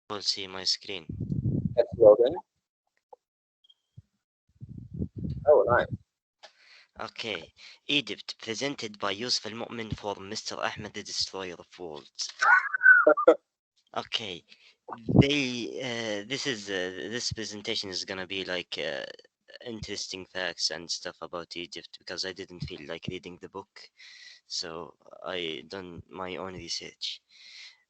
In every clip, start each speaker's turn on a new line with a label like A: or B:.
A: will see my screen.
B: It's loading. Oh, nice.
A: Okay, Egypt presented by Yusuf Al-Mu'min for Mr. Ahmed the Destroyer of Worlds. Okay, this presentation is gonna be like interesting facts and stuff about Egypt because I didn't feel like reading the book, so I done my own research.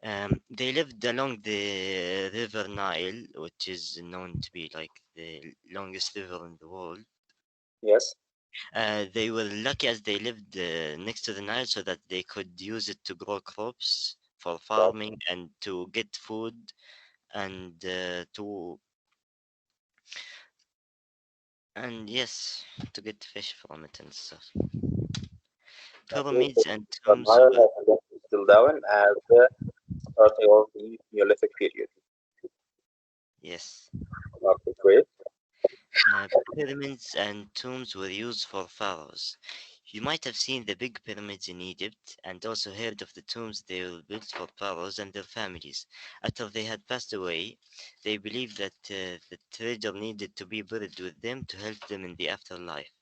A: They lived along the River Nile, which is known to be like the longest river in the world.
B: Yes.
A: They were lucky as they lived next to the Nile so that they could use it to grow crops for
B: Right.
A: farming and to get food and yes, to get fish from it and stuff.
B: Okay.
A: Pyramids
B: So
A: and
B: the
A: tombs
B: Nile
A: were
B: has been still down as the starting of the Neolithic period.
A: yes.
B: Okay, great.
A: Uh, Pyramids and tombs were used for pharaohs. You might have seen the big pyramids in Egypt and also heard of the tombs they were built for pharaohs and their families. After they had passed away, they believed that the treasure needed to be buried with them to help them in the afterlife.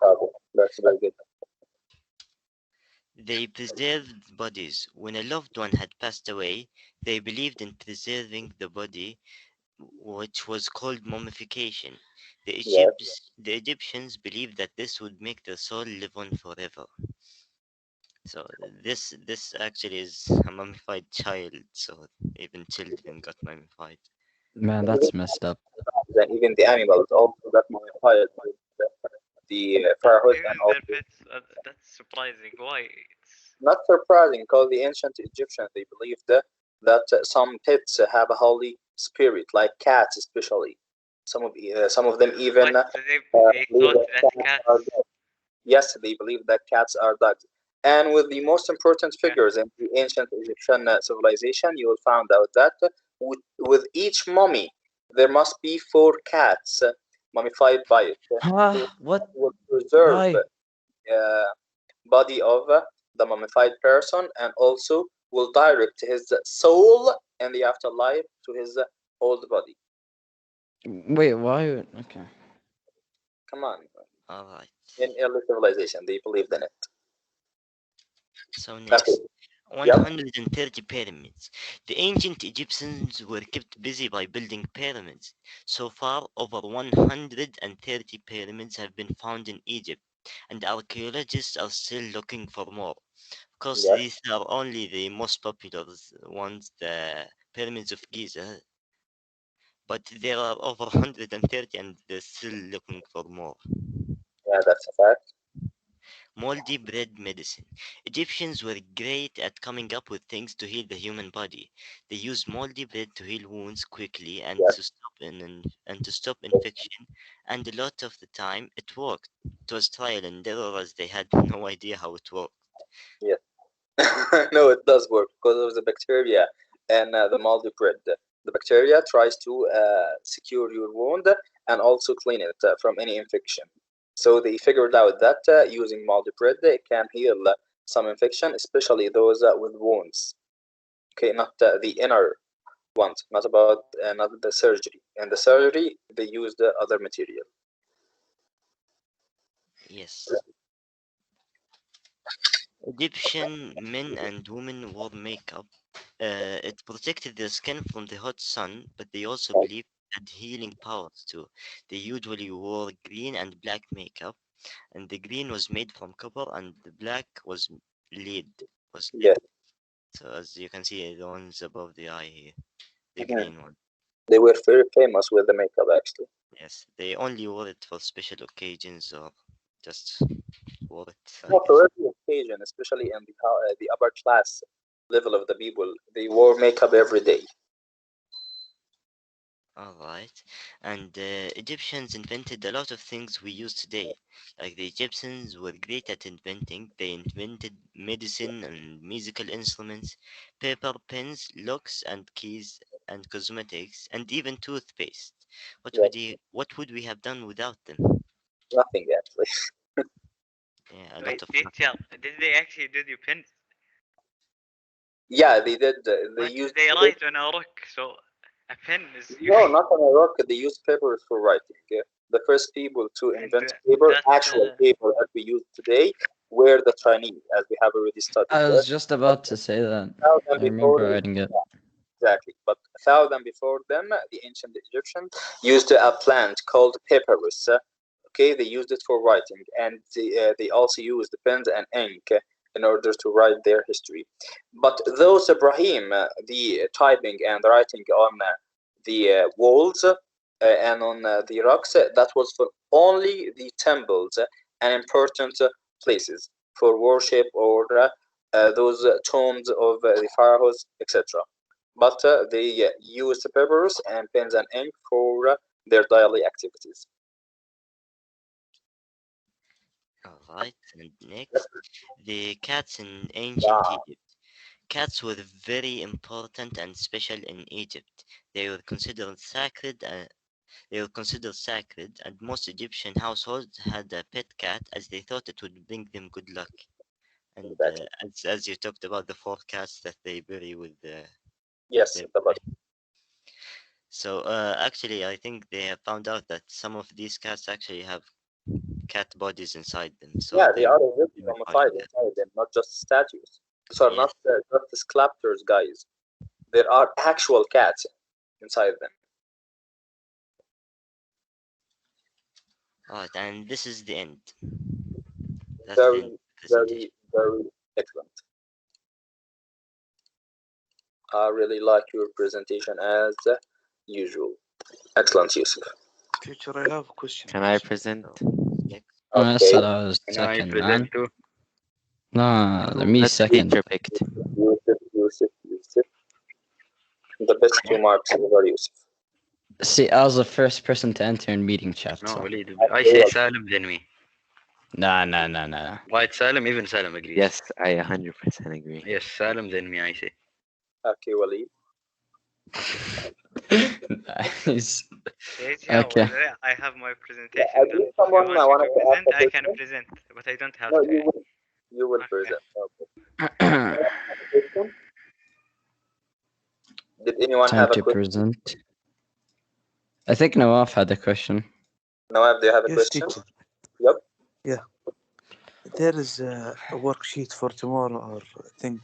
B: Okay, that's very good.
A: They preserved bodies. When a loved one had passed away, they believed in preserving the body, which was called mummification.
B: Yes.
A: The Egyptians believed that this would make their soul live on forever. So this actually is a mummified child. So even children got mummified.
C: Man,
B: Even
C: that's messed up.
B: even the animals also got modified with the pharaohs and
D: Even their
B: also
D: pets. That's surprising. Why? It's
B: not surprising because the ancient Egyptians they believed that some pets have a holy spirit, like cats especially. Some of them even
D: what they
B: believe
D: thought
B: that
D: that
B: cats are
D: cats.
B: dogs. Yes, they believe that cats are dogs. And with the most important
D: Yeah.
B: figures in the ancient Egyptian civilization, you will find out that with each mummy, there must be four cats mummified by it. So
C: Ah,
B: that
C: what?
B: will preserve
C: Why?
B: uh, body of the mummified person and also will direct his soul in the afterlife to his old body.
C: Wait, why? Okay.
B: Come on.
A: All right.
B: In early civilization, they believed in it.
A: So
B: Okay.
A: next,
B: Yep.
A: 130 pyramids. The ancient Egyptians were kept busy by building pyramids. So far, over 130 pyramids have been found in Egypt, and archaeologists are still looking for more. Of course,
B: Yes.
A: these are only the most popular ones, the pyramids of Giza, but there are over 130 and they're still looking for more.
B: Yeah, that's a fact.
A: Moldy bread medicine. Egyptians were great at coming up with things to heal the human body. They used moldy bread to heal wounds quickly
B: Yes.
A: and to stop infection, and a lot of the time it worked. It was trial and error as they had no idea how it worked.
B: Yes. No, it does work because of the bacteria and the moldy bread. The bacteria tries to secure your wound and also clean it from any infection. So they figured out that using moldy bread can heal some infection, especially those with wounds. Okay, not the inner ones, not the surgery. In the surgery, they used other material.
A: Yes. Egyptian men and women wore makeup. It protected their skin from the hot sun, but they also believed it had healing powers too. They usually wore green and black makeup, and the green was made from copper, and the black was lead. Was lead.
B: Yes.
A: So as you can see, the ones above the eye here, the
B: Mhm.
A: green one.
B: They were very famous with the makeup, actually.
A: Yes, they only wore it for special occasions or just wore it, I
B: No, for
A: guess.
B: every occasion, especially in the upper class level of the people, they wore makeup every day.
A: All right. And Egyptians invented a lot of things we use today. Like the Egyptians were great at inventing. They invented medicine and musical instruments, paper, pens, locks and keys and cosmetics, and even toothpaste.
B: Yes,
A: What would we have done without them?
B: nothing actually.
A: Yeah, a lot
D: Wait,
A: of
D: did
A: nothing.
D: tell? Did they actually do the pens?
B: Yeah, they did. They
D: But
B: used
D: they
B: they did
D: write on a rock, so A pen is
B: No, not in Iraq. They use papers for writing. The first people to invent paper,
D: that
B: actual paper that we use today, were the Chinese, as we have already studied.
C: I was just about to say that.
B: 1,000
C: I
B: before,
C: remember writing it.
B: exactly, but 1,000 before them, the ancient Egyptians used a plant called papyrus. Okay, they used it for writing, and they also used pens and ink in order to write their history. But those Ibrahim, the typing and writing on the walls and on the rocks, that was for only the temples and important places for worship, or those tombs of the pharaohs, etc. But they used papers and pens and ink for their daily activities.
A: Alright, and next, the cats in ancient
B: Yeah,
A: Egypt. Cats were very important and special in Egypt. They were considered sacred. And most Egyptian households had a pet cat as they thought it would bring them good luck. And
B: exactly.
A: as you talked about the four cats that they bury with
B: Yes,
A: their
B: the body.
A: so actually, I think they have found out that some of these cats actually have cat bodies inside them, so
B: Yeah, they
A: they
B: are already
A: mummified
B: mummified
A: them.
B: inside them, not just statues. These are
A: Yes.
B: not just the sculptors, guys. There are actual cats inside them.
A: Alright, and this is the end. That's the end of
B: Very,
A: the presentation.
B: very, very excellent. I really like your presentation as usual. Excellent, Yusuf.
E: Teacher, I have a question.
F: Can I present?
A: So next,
C: I
B: Okay,
C: said I was
D: Can I
C: second,
D: present
C: man.
D: too?
C: No,
E: No,
C: me
F: That's
C: second.
F: teacher picked.
B: Yusuf. The best 2 marks ever, Yusuf.
C: See, I was the first person to enter in meeting chat,
D: No,
C: so.
D: Walid. I
B: Okay,
D: say
B: well,
D: Salim then me.
C: Nah, nah, nah, nah.
D: Right, Salim, even Salim agrees.
F: Yes, I 100% agree.
D: Yes, Salim then me, I say.
B: okay, Waleed.
C: Nice.
D: Yeah, well,
C: Okay.
D: I have my
B: I
D: presentation done.
B: believe
D: If you
B: someone
D: want me
B: wanted
D: to
B: to ask
D: present,
B: a
D: I can
B: question.
D: present, but I don't have
B: No,
D: to.
B: you will. You will
D: Okay.
B: present. Okay. Have a question? Did anyone
C: Time
B: have a
C: to
B: question?
C: present. I think Nawaf had a question.
B: Noab, do you have a
E: yes,
B: question?
E: teacher.
B: Yep.
E: Yeah, there is a worksheet for tomorrow, or I think.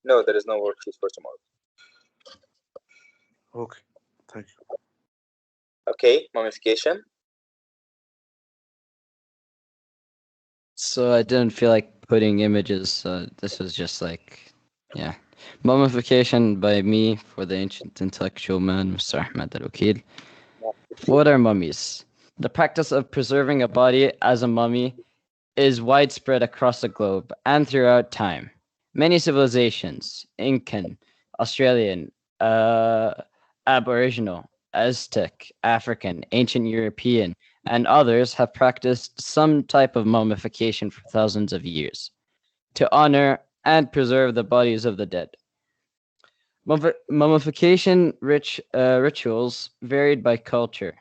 B: No, there is no worksheet for tomorrow.
E: Okay, thank you.
B: Okay, mummification.
C: So I didn't feel like putting images, so this was just like, yeah. Mummification by me for the ancient intellectual man, Mr. Ahmed Al-Wakil. What are mummies? The practice of preserving a body as a mummy is widespread across the globe and throughout time. Many civilizations, Incan, Australian, uh, Aboriginal, Aztec, African, ancient European, and others have practiced some type of mummification for thousands of years to honor and preserve the bodies of the dead. Mummification rituals varied by culture,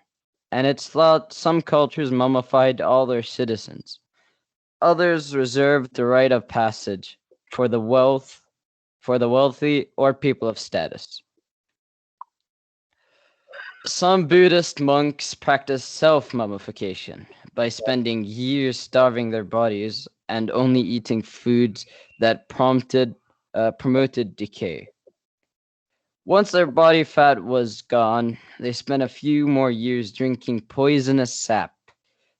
C: and it's thought some cultures mummified all their citizens. Others reserved the rite of passage for the wealthy or people of status. Some Buddhist monks practice self-mummification by spending years starving their bodies and only eating foods that promoted decay. Once their body fat was gone, they spent a few more years drinking poisonous sap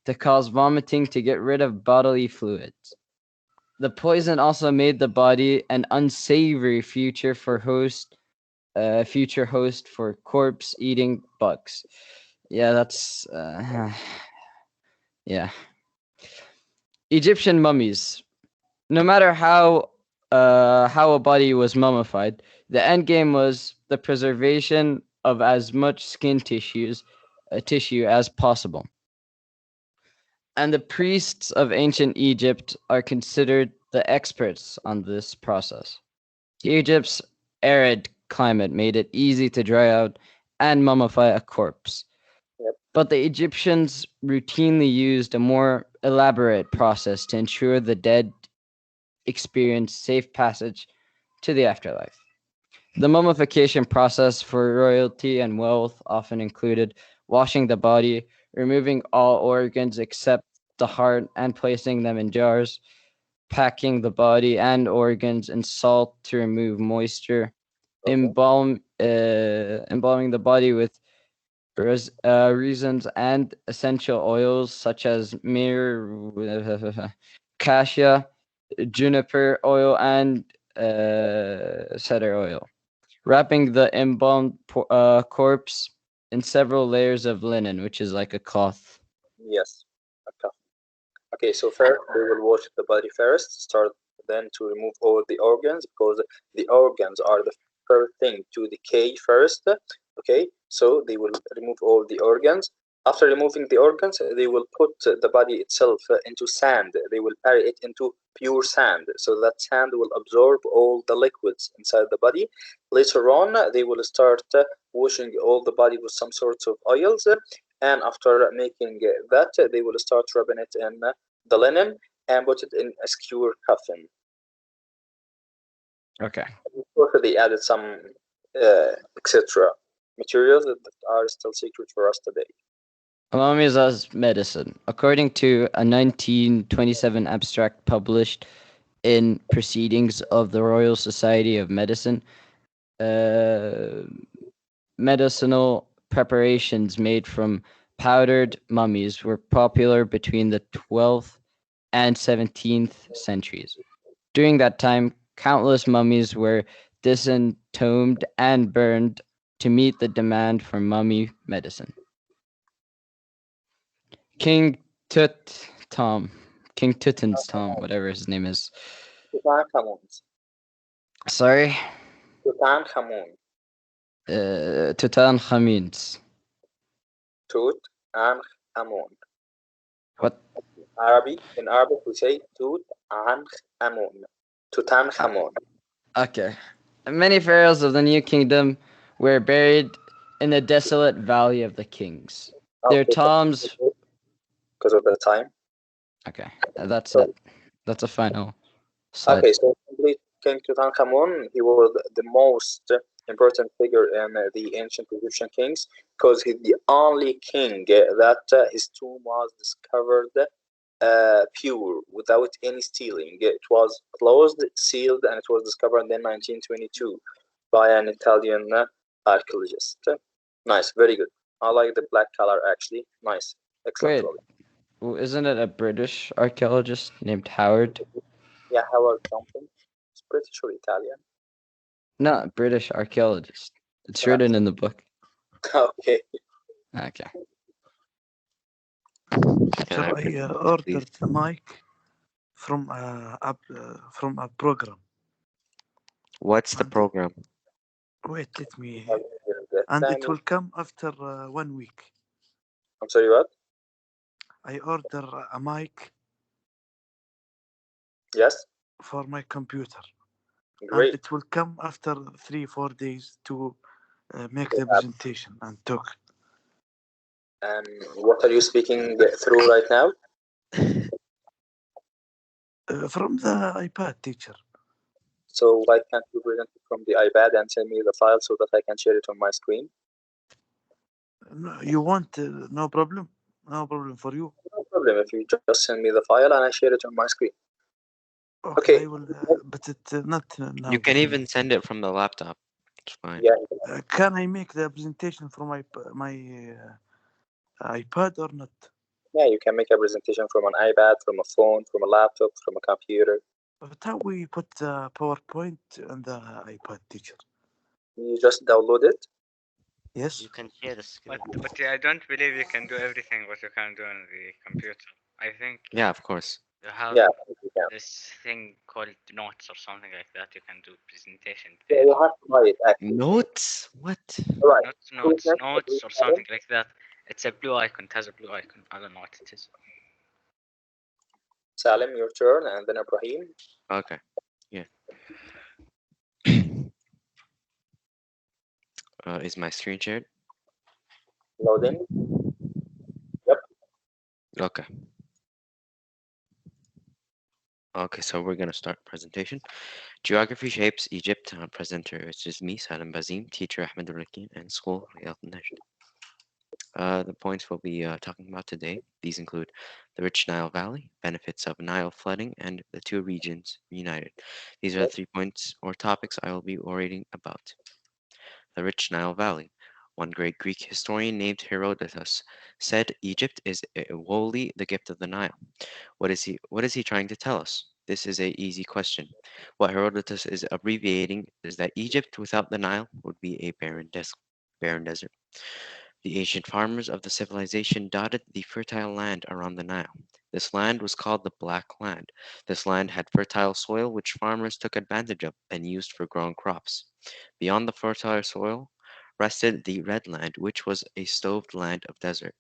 C: to cause vomiting to get rid of bodily fluids. The poison also made the body an unsavory future host for corpse-eating bugs. Yeah, that's yeah. Egyptian mummies. No matter how a body was mummified, the end game was the preservation of as much skin tissue as possible. And the priests of ancient Egypt are considered the experts on this process. Egypt's arid climate made it easy to dry out and mummify a corpse.
B: Yep.
C: But the Egyptians routinely used a more elaborate process to ensure the dead experience safe passage to the afterlife. The mummification process for royalty and wealth often included washing the body, removing all organs except the heart, and placing them in jars, packing the body and organs in salt to remove moisture,
B: Okay.
C: embalming the body with resins and essential oils such as myrrh, cassia, juniper oil, and cedar oil, wrapping the embalmed corpse in several layers of linen, which is like a cloth.
B: Yes. Okay. Okay, so first they will wash the body first, start then to remove all the organs because the organs are the first thing to decay first. Okay, so they will remove all the organs. After removing the organs, they will put the body itself into sand. They will bury it into pure sand, so that sand will absorb all the liquids inside the body. Later on, they will start washing all the body with some sorts of oils, and after making that, they will start rubbing it in the linen and put it in a secure coffin.
C: Okay.
B: Of course, they added some etc. materials that are still secret for us today.
C: Mummies as medicine. According to a 1927 abstract published in Proceedings of the Royal Society of Medicine, uh, medicinal preparations made from powdered mummies were popular between the 12th and 17th centuries. During that time, countless mummies were disentombed and burned to meet the demand for mummy medicine. King Tut Tom, King Tutan's Tom, whatever his name is.
B: Tutankhamun.
C: Sorry,
B: Tutankhamun.
C: Tutankhamun's.
B: Tutankhamun.
C: What?
B: In Arabic, we say Tutankhamun. Tutankhamun.
C: Okay. Many pharaohs of the New Kingdom were buried in the desolate Valley of the Kings. Their
B: Okay,
C: tombs.
B: because of the time.
C: Okay, that's
B: So,
C: it. That's a final slide.
B: okay, so complete King Tutankhamun, he was the most important figure in the ancient Egyptian kings because he's the only king that his tomb was discovered pure without any stealing. It was closed, sealed, and it was discovered in 1922 by an Italian archaeologist. Nice, very good. I like the black color actually. Nice, excellent.
C: Wait, isn't it a British archaeologist named Howard?
B: Yeah, Howard something. It's British or Italian.
C: No, British archaeologist. It's
B: Yeah.
C: written in the book.
B: Okay.
C: Okay.
F: Can
E: Teacher,
F: I
E: I
F: present, please?
E: ordered the mic from a program.
F: What's the
E: And
F: program?
E: wait, let me. And it
B: Time
E: will come after 1 week.
B: I'm sorry, what?
E: I order a mic
B: Yes.
E: for my computer, and
B: Great.
E: it will come after 3-4 days to make the presentation and talk.
B: And what are you speaking through right now?
E: From the iPad, teacher.
B: So why can't you present it from the iPad and send me the file so that I can share it on my screen?
E: No, you want no problem? No problem for you.
B: No problem if you just send me the file and I share it on my screen.
E: Okay,
B: Okay.
E: I will, but it not now.
F: You can even send it from the laptop. It's fine.
B: Yeah.
E: Can I make the presentation from my iPad or not?
B: Yeah, you can make a presentation from an iPad, from a phone, from a laptop, from a computer.
E: But how we put the PowerPoint on the iPad, teacher?
B: You just download it.
E: Yes.
A: You can share the screen.
D: But I don't believe you can do everything what you can do on the computer. I think
F: Yeah, of course.
D: you have
B: Yeah, you can.
D: this thing called notes or something like that. You can do presentation
B: Yeah,
D: there.
B: you have to try it actually.
F: Notes? What?
B: All right.
D: Not
B: Who is
D: notes,
B: next?
D: notes or something like that. It's a blue icon. It has a blue icon. I don't know what it is.
B: Salim, your turn, and then Ibrahim.
F: Okay. Yeah. Is my screen shared?
B: Loading. Yep.
F: Okay. Okay, so we're gonna start presentation. Geography Shapes Egypt. Presenter is me, Salim Bazim, teacher Ahmed Rakin, and school Riyadh Najd. The points we'll be talking about today, these include the rich Nile Valley, benefits of Nile flooding, and the two regions united. These are the
B: Yes.
F: 3 points or topics I will be orating about. The rich Nile Valley. One great Greek historian named Herodotus said Egypt is wholly the gift of the Nile. What is he trying to tell us? This is a easy question. What Herodotus is abbreviating is that Egypt without the Nile would be a barren desert. The ancient farmers of the civilization dotted the fertile land around the Nile. This land was called the Black Land. This land had fertile soil which farmers took advantage of and used for growing crops. Beyond the fertile soil rested the Red Land, which was a stoved land of desert.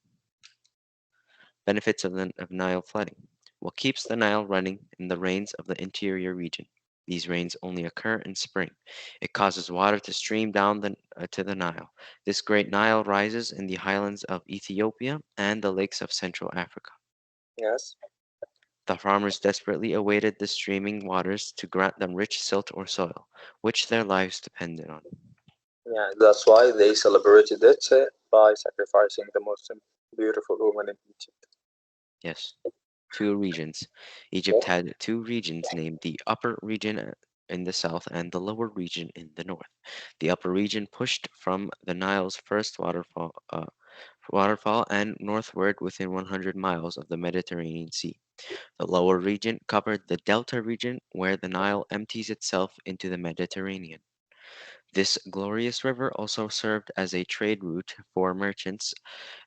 F: Benefits of Nile flooding. What keeps the Nile running in the rains of the interior region? These rains only occur in spring. It causes water to stream down to the Nile. This great Nile rises in the highlands of Ethiopia and the lakes of Central Africa.
B: Yes.
F: The farmers desperately awaited the streaming waters to grant them rich silt or soil, which their lives depended on.
B: Yeah, that's why they celebrated it by sacrificing the most beautiful woman in Egypt.
F: Yes. Two regions. Egypt
B: Yes.
F: had two regions named the Upper Region in the south and the Lower Region in the north. The Upper Region pushed from the Nile's first waterfall and northward within 100 miles of the Mediterranean Sea. The Lower Region covered the Delta region where the Nile empties itself into the Mediterranean. This glorious river also served as a trade route for merchants.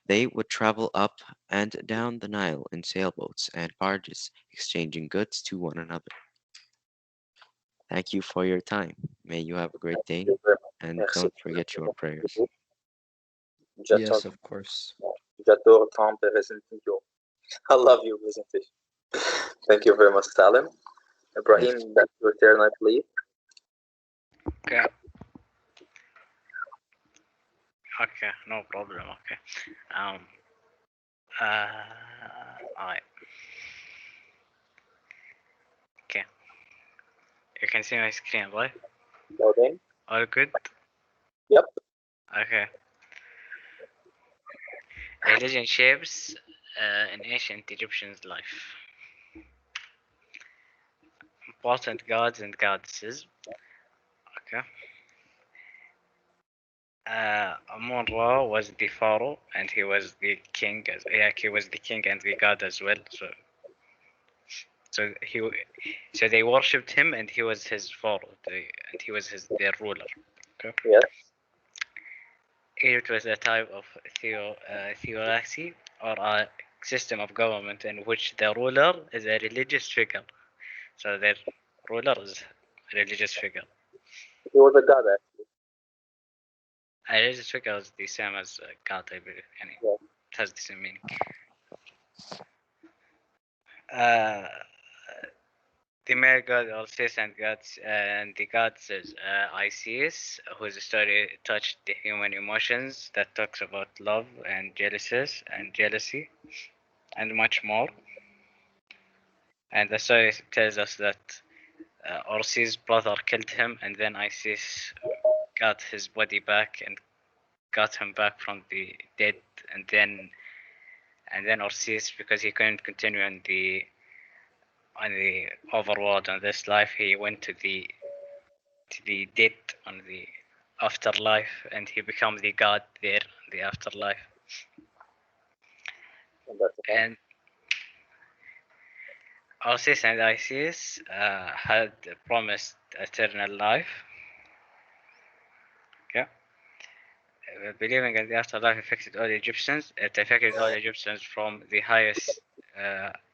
F: They would travel up and down the Nile in sailboats and barges, exchanging goods to one another. Thank you for your time. May you have a great day,
B: Thank you very much.
F: and
B: Merci.
F: don't forget your prayers.
C: Yes,
B: J'attends,
C: of course.
B: j'adore ton présentation. I love your presentation. Thank you very much, Salim.
F: Yes.
B: Ibrahim, that's your turn, I believe.
D: Okay. Okay. No problem. Okay. Um. Alright. Okay. You can see my screen, right?
B: Loading.
D: All good.
B: Yep.
D: Okay. Religion shapes an ancient Egyptian's life. Important gods and goddesses. Okay. Amun-Ra was the pharaoh, and he was the king. Yeah, he was the king and the god as well. So he, so they worshipped him, and he was his pharaoh, and he was their ruler. Okay.
B: Yes.
D: Egypt was a type of theocracy or a system of government in which the ruler is a religious figure. So their ruler is a religious figure.
B: He was a god, actually.
D: A religious figure is the same as God, I believe.
B: Yeah.
D: It has the same meaning. Uh, the male god Alcest and the gods is Isis, whose story touched the human emotions that talks about love and jealousy and much more. And the story tells us that Orsi's brother killed him, and then Isis got his body back and got him back from the dead, and then Orsis, because he couldn't continue on the overworld on this life, he went to the dead on the afterlife, and he became the god there in the afterlife.
B: And that's okay.
D: And Orsis and Isis had promised eternal life. Okay. Believing in the afterlife affected all Egyptians. It affected all Egyptians from the highest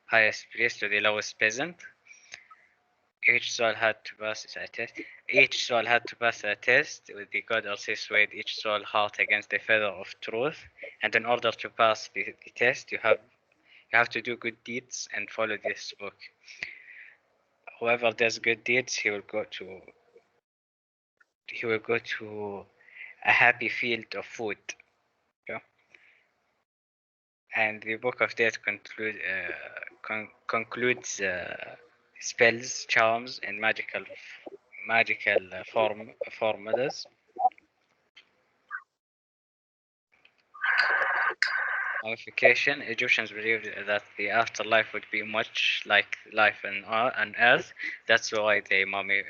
D: priest to the lowest peasant. Each soul had to pass a test. Each soul had to pass a test with the god Orsis weighed each soul heart against the feather of truth. And in order to pass the test, you have to do good deeds and follow this book. Whoever does good deeds, he will go to a happy field of food. Okay? And the Book of Death concludes spells, charms, and magical formulas. Mummification. Egyptians believed that the afterlife would be much like life on Earth. That's why they mummified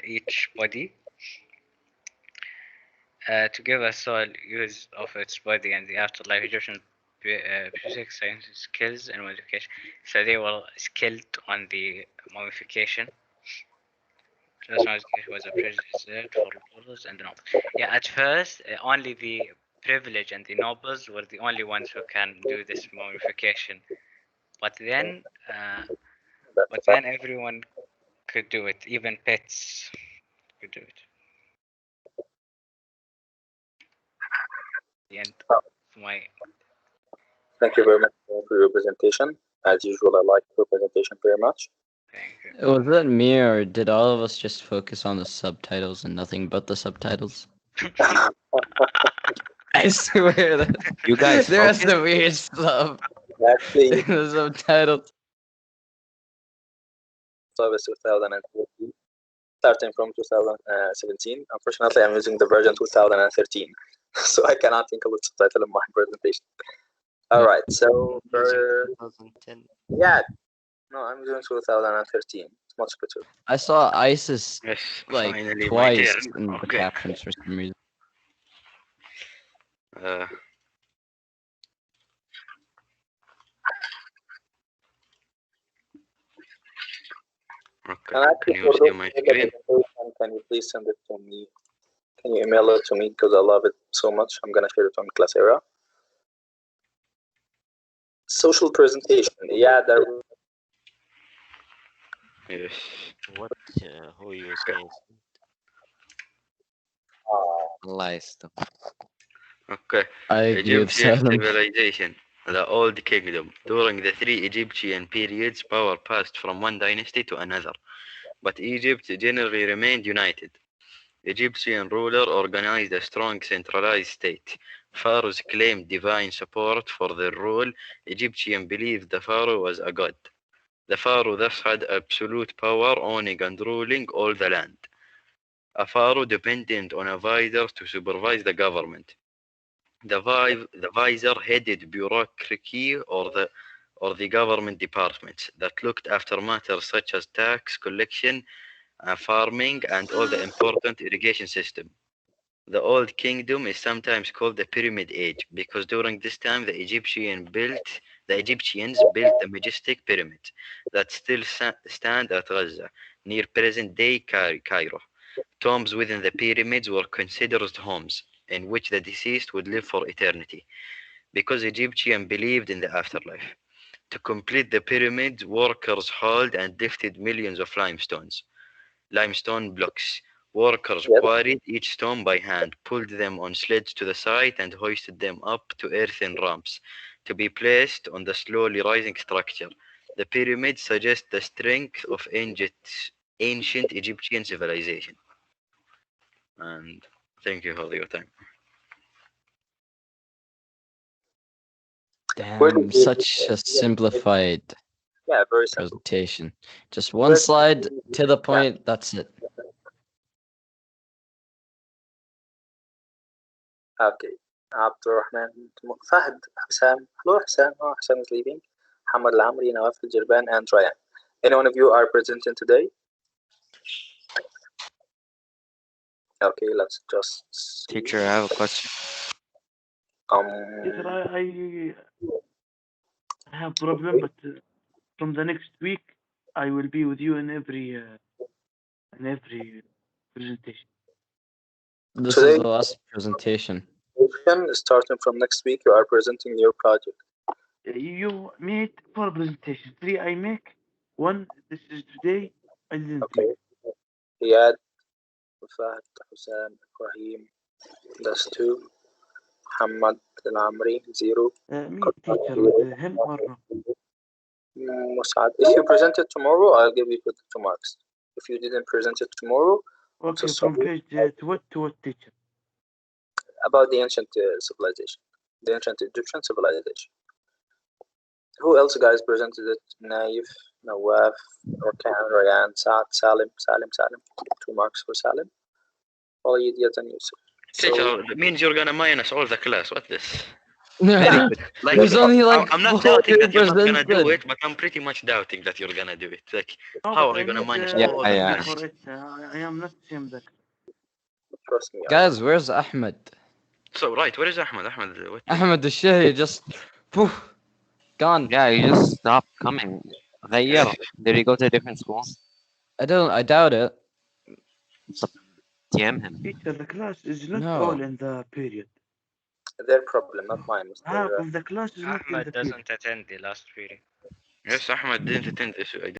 D: each body to give a soul use of its body in the afterlife. Egyptian physics science skills and mummification. So they were skilled on the mummification. First mummification was a prerequisite for rulers and nobles. Yeah, at first, only the privileged and the nobles were the only ones who can do this mummification. But then,
B: That's a fact.
D: everyone could do it. Even pets could do it. The end
B: Oh,
D: of my
B: thank you very much for your presentation. As usual, I like your presentation very much.
D: thing.
C: Was that me, or did all of us just focus on the subtitles and nothing but the subtitles? I swear that
F: You guys
C: there was
F: focus.
C: some weird stuff
B: Actually,
C: in the subtitles.
B: service 2014, starting from 2017. Unfortunately, I'm using the version 2013, so I cannot include subtitle in my presentation. All right, so
A: Using
B: for
A: 2010.
B: yeah, no, I'm using 2013. It's much better.
C: I saw ISIS
A: Yes,
C: like
A: finally my
C: twice
A: turn.
C: in the
A: Okay.
C: captions for some reason.
A: Uh, okay.
B: And
A: Can
B: actually,
A: you
B: for
A: see
B: those
A: my
B: who need the
A: screen?
B: presentation, can you please send it to me? Can you email it to me because I love it so much? I'm gonna share it on Classera. Social presentation. Yeah, there.
A: Yes. What? Who you say?
F: Lies.
A: Okay.
C: I agree with
A: Egyptian
C: Salem.
A: civilization. The Old Kingdom. During the three Egyptian periods, power passed from one dynasty to another, but Egypt generally remained united. Egyptian ruler organized a strong centralized state. Pharaohs claimed divine support for their rule. Egyptian believed the pharaoh was a god. The pharaoh thus had absolute power, owning and ruling all the land. A pharaoh depended on a vizier to supervise the government. The vizier headed bureaucracy or the government departments that looked after matters such as tax collection, farming, and all the important irrigation system. The Old Kingdom is sometimes called the Pyramid Age because during this time the Egyptians built the majestic pyramids that still stand at Gaza, near present-day Cairo. Tombs within the pyramids were considered homes in which the deceased would live for eternity because Egyptians believed in the afterlife. To complete the pyramids, workers hauled and lifted millions of limestone blocks. Workers
B: Yes,
A: quarried each stone by hand, pulled them on sleds to the site, and hoisted them up to earthen ramps to be placed on the slowly rising structure. The pyramids suggest the strength of ancient Egyptian civilization. And thank you for your time.
B: where did
C: Damn,
B: you?
C: such a simplified
B: Yeah, very simple.
C: presentation. Just one
B: Where
C: slide
B: did
C: to the
B: yeah,
C: point. That's it.
B: okay. Abdurrahman, Fahd, Hassan. Hello, Hassan. Oh, Hassan is leaving. Hamad Al-Amri, Nawaf Al-Jirban, and Ryan. Any one of you are presenting today? Okay, let's just see.
F: Teacher, I have a question.
E: Yes, sir,
B: Um,
E: I have problem, but from the next week I will be with you in every presentation.
C: This is
B: today,
C: the last presentation.
B: starting from next week, you are presenting your project.
E: You made 4 presentations. 3 I make. One, this is today, I didn't make.
B: Okay. Riyad, Fahd, Hussein, Ibrahim. That's two. Hamad Al-Amri, zero.
E: Me, teacher, with him or no?
B: Musad. If you present it tomorrow, I'll give you 2 marks. If you didn't present it tomorrow, I'm so
E: Okay, from
B: sorry.
E: page to what, teacher?
B: About the ancient civilization, the ancient Egyptian civilization. Who else, guys, presented it? Naif, Nawaf, Rakan, Ryan, Saad, Salim. 2 marks for Salim. Walid, Yat, and Yusuf. So,
G: Teacher, that means you're gonna minus all the class. What this?
F: Very good.
G: Like,
C: There's only like
G: I'm not doubting that you're not gonna do
C: 40%.
G: it, but I'm pretty much doubting that you're gonna do it. Like,
E: No,
G: how
E: but
G: are you
E: I
G: gonna
E: need
G: minus
F: Yeah,
G: all the
E: energy
F: yeah.
G: class?
E: for it. I am not same that.
B: trust me, I know.
C: Guys, where's Ahmed?
G: So, right, where is Ahmed? Ahmed, what?
C: Ahmed الشهي just poof, gone.
F: Yeah, you just stopped coming. غير. Did he go to a different school?
C: I doubt it.
F: So, TM him.
E: Teacher, the class is not all
C: No.
E: in the period.
B: Their problem, not mine, Mr.
E: Half of the class is not in
D: Ahmed
E: the period.
D: doesn't attend the last period.
G: Yes, Ahmed didn't attend this.